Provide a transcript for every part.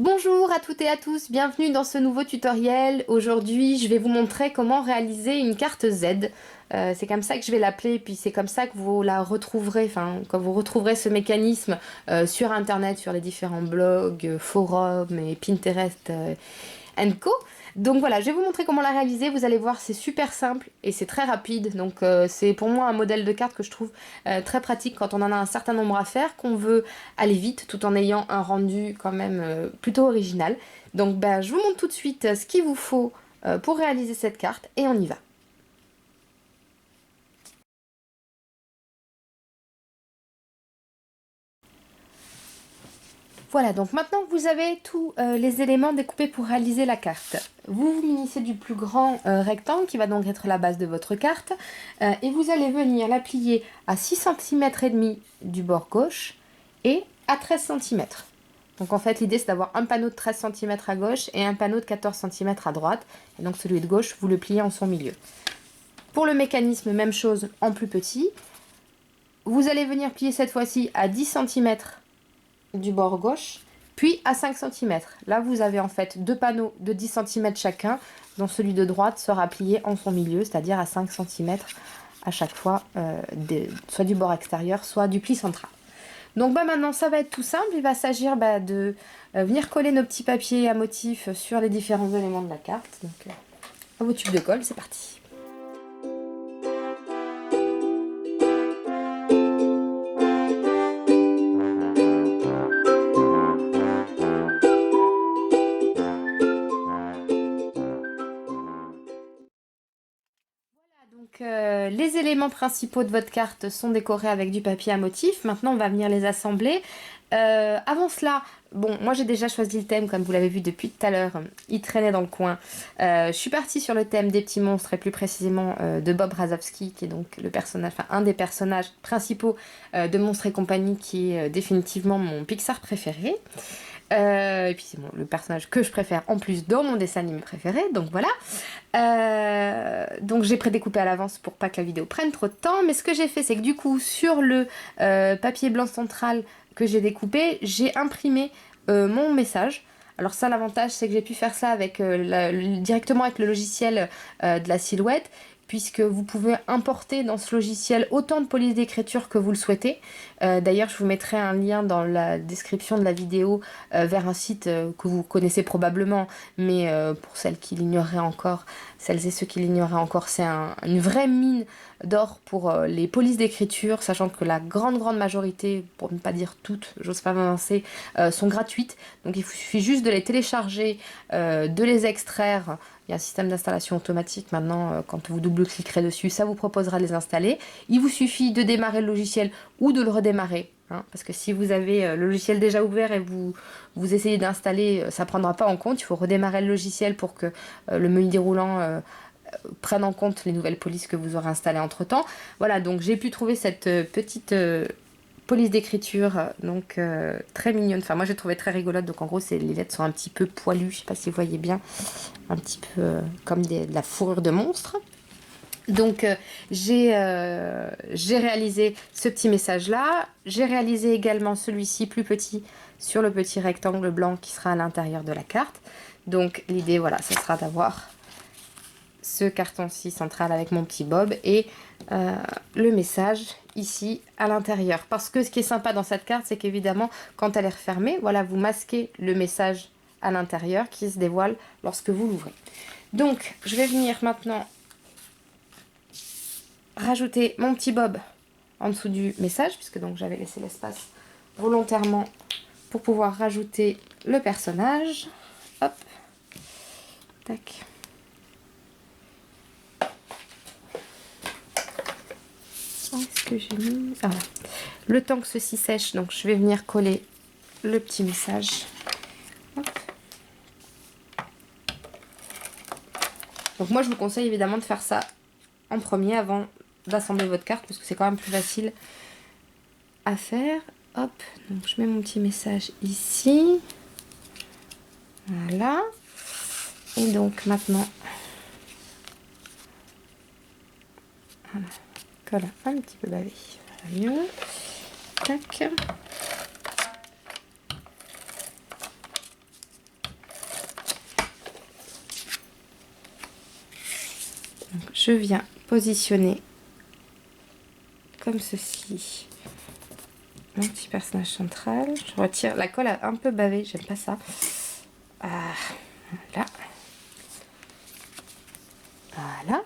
Bonjour à toutes et à tous, bienvenue dans ce nouveau tutoriel. Aujourd'hui, je vais vous montrer comment réaliser une carte Z. C'est comme ça que je vais l'appeler, puis c'est comme ça que vous la retrouverez, enfin, quand vous retrouverez ce mécanisme sur Internet, sur les différents blogs, forums et Pinterest Co. Donc voilà, je vais vous montrer comment la réaliser. Vous allez voir, c'est super simple et c'est très rapide. Donc c'est pour moi un modèle de carte que je trouve très pratique quand on en a un certain nombre à faire, qu'on veut aller vite tout en ayant un rendu quand même plutôt original. Donc ben, je vous montre tout de suite ce qu'il vous faut pour réaliser cette carte et on y va. Voilà, donc maintenant que vous avez tous les éléments découpés pour réaliser la carte, vous vous munissez du plus grand rectangle qui va donc être la base de votre carte et vous allez venir la plier à 6,5 cm du bord gauche et à 13 cm. Donc en fait l'idée c'est d'avoir un panneau de 13 cm à gauche et un panneau de 14 cm à droite, et donc celui de gauche vous le pliez en son milieu. Pour le mécanisme, même chose en plus petit, vous allez venir plier cette fois-ci à 10 cm du bord gauche, puis à 5 cm. Là, vous avez en fait deux panneaux de 10 cm chacun, dont celui de droite sera plié en son milieu, c'est-à-dire à 5 cm à chaque fois, soit du bord extérieur, soit du pli central. Donc bah, maintenant, ça va être tout simple. Il va s'agir de venir coller nos petits papiers à motifs sur les différents éléments de la carte. Donc, à vos tubes de colle, c'est parti. Donc, les éléments principaux de votre carte sont décorés avec du papier à motif. Maintenant, on va venir les assembler. Avant cela, bon, moi j'ai déjà choisi le thème, comme vous l'avez vu depuis tout à l'heure. Il traînait dans le coin. Je suis partie sur le thème des petits monstres, et plus précisément de Bob Razowski, qui est donc le personnage, enfin un des personnages principaux de Monstres et compagnie, qui est définitivement mon Pixar préféré. Et puis c'est le personnage que je préfère en plus dans mon dessin animé préféré, donc voilà. Donc j'ai prédécoupé à l'avance pour pas que la vidéo prenne trop de temps, mais ce que j'ai fait c'est que du coup sur le papier blanc central que j'ai découpé, j'ai imprimé mon message. Alors ça, l'avantage c'est que j'ai pu faire ça avec, directement avec le logiciel de la Silhouette, puisque vous pouvez importer dans ce logiciel autant de polices d'écriture que vous le souhaitez. D'ailleurs, je vous mettrai un lien dans la description de la vidéo vers un site que vous connaissez probablement, mais pour celles qui l'ignoreraient encore, celles et ceux qui l'ignoreraient encore, c'est une vraie mine d'or pour les polices d'écriture, sachant que la grande majorité, pour ne pas dire toutes, j'ose pas m'avancer, sont gratuites. Donc il suffit juste de les télécharger, de les extraire. Il y a un système d'installation automatique maintenant, quand vous double-cliquerez dessus, ça vous proposera de les installer. Il vous suffit de démarrer le logiciel ou de le redémarrer, hein, parce que si vous avez le logiciel déjà ouvert et vous essayez d'installer, ça ne prendra pas en compte. Il faut redémarrer le logiciel pour que le menu déroulant prenne en compte les nouvelles polices que vous aurez installées entre temps. Voilà, donc j'ai pu trouver cette petite police d'écriture, donc très mignonne. Enfin, moi j'ai trouvé très rigolote. Donc en gros, les lettres sont un petit peu poilues, je sais pas si vous voyez bien, un petit peu comme de la fourrure de monstre. Donc j'ai réalisé ce petit message là, j'ai réalisé également celui-ci plus petit sur le petit rectangle blanc qui sera à l'intérieur de la carte. Donc l'idée, voilà, ce sera d'avoir ce carton-ci central avec mon petit Bob et le message ici à l'intérieur. Parce que ce qui est sympa dans cette carte, c'est qu'évidemment quand elle est refermée, voilà, vous masquez le message à l'intérieur qui se dévoile lorsque vous l'ouvrez. Donc je vais venir maintenant rajouter mon petit Bob en dessous du message, puisque donc j'avais laissé l'espace volontairement pour pouvoir rajouter le personnage. Hop, tac. Est-ce que j'ai mis... Ah, le temps que ceci sèche, donc je vais venir coller le petit message. Hop. Donc moi je vous conseille évidemment de faire ça en premier avant d'assembler votre carte, parce que c'est quand même plus facile à faire. Hop, donc je mets mon petit message ici. Voilà. Et donc maintenant, voilà, colle un petit peu bavé. Voilà, mieux. Tac. Donc, je viens positionner comme ceci mon petit personnage central. Je retire, la colle a un peu bavé, j'aime pas ça. Voilà. Voilà.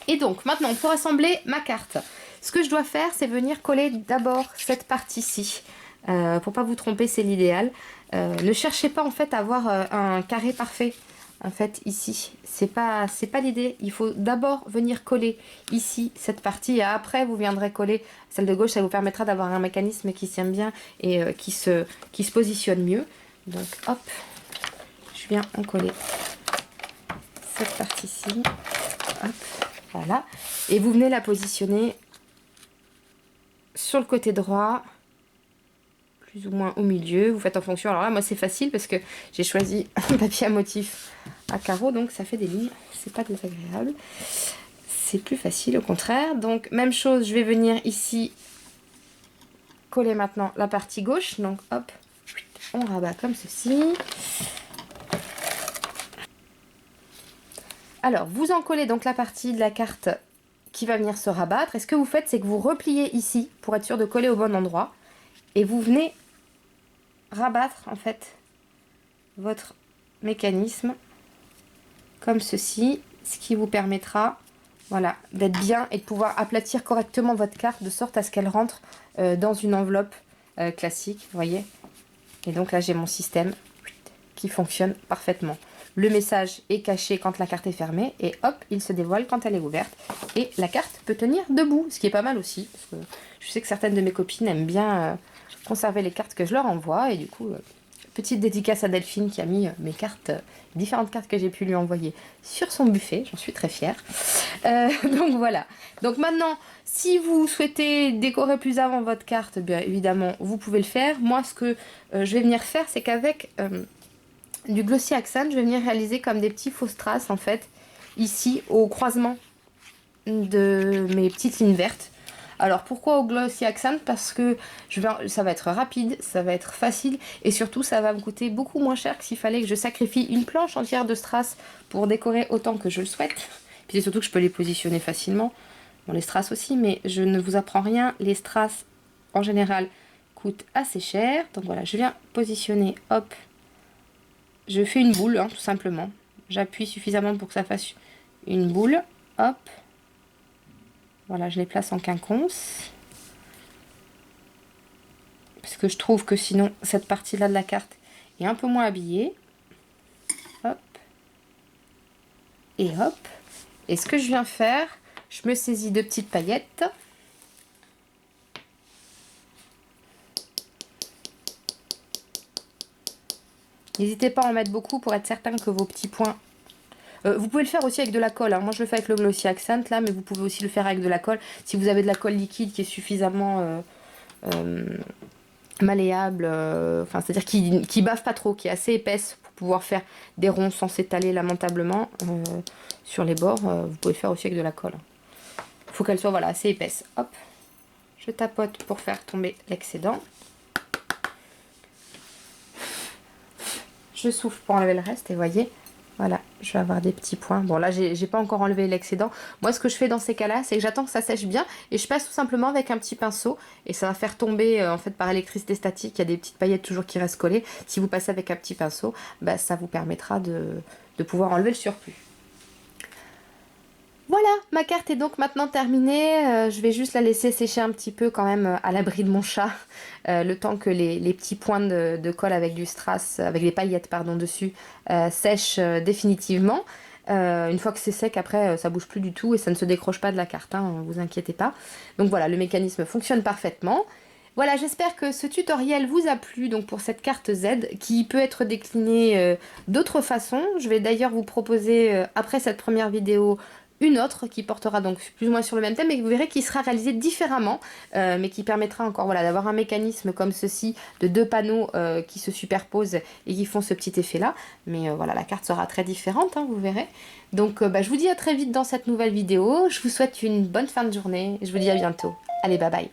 Et donc maintenant pour assembler ma carte, ce que je dois faire c'est venir coller d'abord cette partie-ci. Pour pas vous tromper, c'est l'idéal. Ne cherchez pas en fait à avoir un carré parfait. En fait ici, c'est pas l'idée. Il faut d'abord venir coller ici cette partie et après vous viendrez coller celle de gauche. Ça vous permettra d'avoir un mécanisme qui tient bien et qui se positionne mieux. Donc hop, je viens en coller cette partie-ci. Hop, voilà. Et vous venez la positionner sur le côté droit, plus ou moins au milieu. Vous faites en fonction. Alors là, moi, c'est facile parce que j'ai choisi un papier à motif à carreaux, donc ça fait des lignes. C'est pas désagréable. C'est plus facile, au contraire. Donc, même chose, je vais venir ici coller maintenant la partie gauche. Donc, hop, on rabat comme ceci. Alors, vous en collez donc la partie de la carte qui va venir se rabattre. Et ce que vous faites, c'est que vous repliez ici pour être sûr de coller au bon endroit. Et vous venez rabattre en fait votre mécanisme comme ceci, ce qui vous permettra, voilà, d'être bien et de pouvoir aplatir correctement votre carte de sorte à ce qu'elle rentre dans une enveloppe classique, vous voyez. Et donc là, j'ai mon système qui fonctionne parfaitement. Le message est caché quand la carte est fermée et hop, il se dévoile quand elle est ouverte. Et la carte peut tenir debout, ce qui est pas mal aussi. Parce que je sais que certaines de mes copines aiment bien conserver les cartes que je leur envoie. Et du coup, petite dédicace à Delphine qui a mis mes cartes, différentes cartes que j'ai pu lui envoyer sur son buffet. J'en suis très fière. Donc voilà. Donc maintenant, si vous souhaitez décorer plus avant votre carte, bien évidemment, vous pouvez le faire. Moi, ce que je vais venir faire, c'est qu'avec du Glossy Accent, je vais venir réaliser comme des petits faux strass en fait, ici au croisement de mes petites lignes vertes. Alors pourquoi au Glossy Accent? Parce que ça va être rapide, ça va être facile et surtout ça va me coûter beaucoup moins cher que s'il fallait que je sacrifie une planche entière de strass pour décorer autant que je le souhaite. Puis c'est surtout que je peux les positionner facilement. Bon, les strass aussi, mais je ne vous apprends rien. Les strass en général coûtent assez cher. Donc voilà, je viens positionner, hop. Je fais une boule, hein, tout simplement. J'appuie suffisamment pour que ça fasse une boule. Hop. Voilà, je les place en quinconce. Parce que je trouve que sinon, cette partie-là de la carte est un peu moins habillée. Hop. Et hop. Et ce que je viens faire, je me saisis de petites paillettes. N'hésitez pas à en mettre beaucoup pour être certain que vos petits points... vous pouvez le faire aussi avec de la colle. Hein. Moi, je le fais avec le Glossy Accent, là, mais vous pouvez aussi le faire avec de la colle. Si vous avez de la colle liquide qui est suffisamment malléable, c'est-à-dire qui bave pas trop, qui est assez épaisse pour pouvoir faire des ronds sans s'étaler lamentablement sur les bords, vous pouvez le faire aussi avec de la colle. Il faut qu'elle soit voilà, assez épaisse. Hop, je tapote pour faire tomber l'excédent. Je souffle pour enlever le reste et voyez, voilà, je vais avoir des petits points. Bon là, j'ai pas encore enlevé l'excédent. Moi, ce que je fais dans ces cas-là, c'est que j'attends que ça sèche bien et je passe tout simplement avec un petit pinceau et ça va faire tomber, en fait, par électricité statique, il y a des petites paillettes toujours qui restent collées. Si vous passez avec un petit pinceau, bah, ça vous permettra de pouvoir enlever le surplus. Voilà, ma carte est donc maintenant terminée. Je vais juste la laisser sécher un petit peu quand même à l'abri de mon chat. Le temps que les petits points de colle avec du strass, avec les paillettes pardon, dessus, sèchent définitivement. Une fois que c'est sec, après, ça bouge plus du tout et ça ne se décroche pas de la carte, hein, vous inquiétez pas. Donc voilà, le mécanisme fonctionne parfaitement. Voilà, j'espère que ce tutoriel vous a plu donc pour cette carte Z qui peut être déclinée d'autres façons. Je vais d'ailleurs vous proposer, après cette première vidéo, une autre qui portera donc plus ou moins sur le même thème et vous verrez qui sera réalisée différemment mais qui permettra encore voilà, d'avoir un mécanisme comme ceci de deux panneaux qui se superposent et qui font ce petit effet là mais voilà la carte sera très différente hein, vous verrez donc je vous dis à très vite dans cette nouvelle vidéo, je vous souhaite une bonne fin de journée, je vous dis à bientôt, allez bye bye.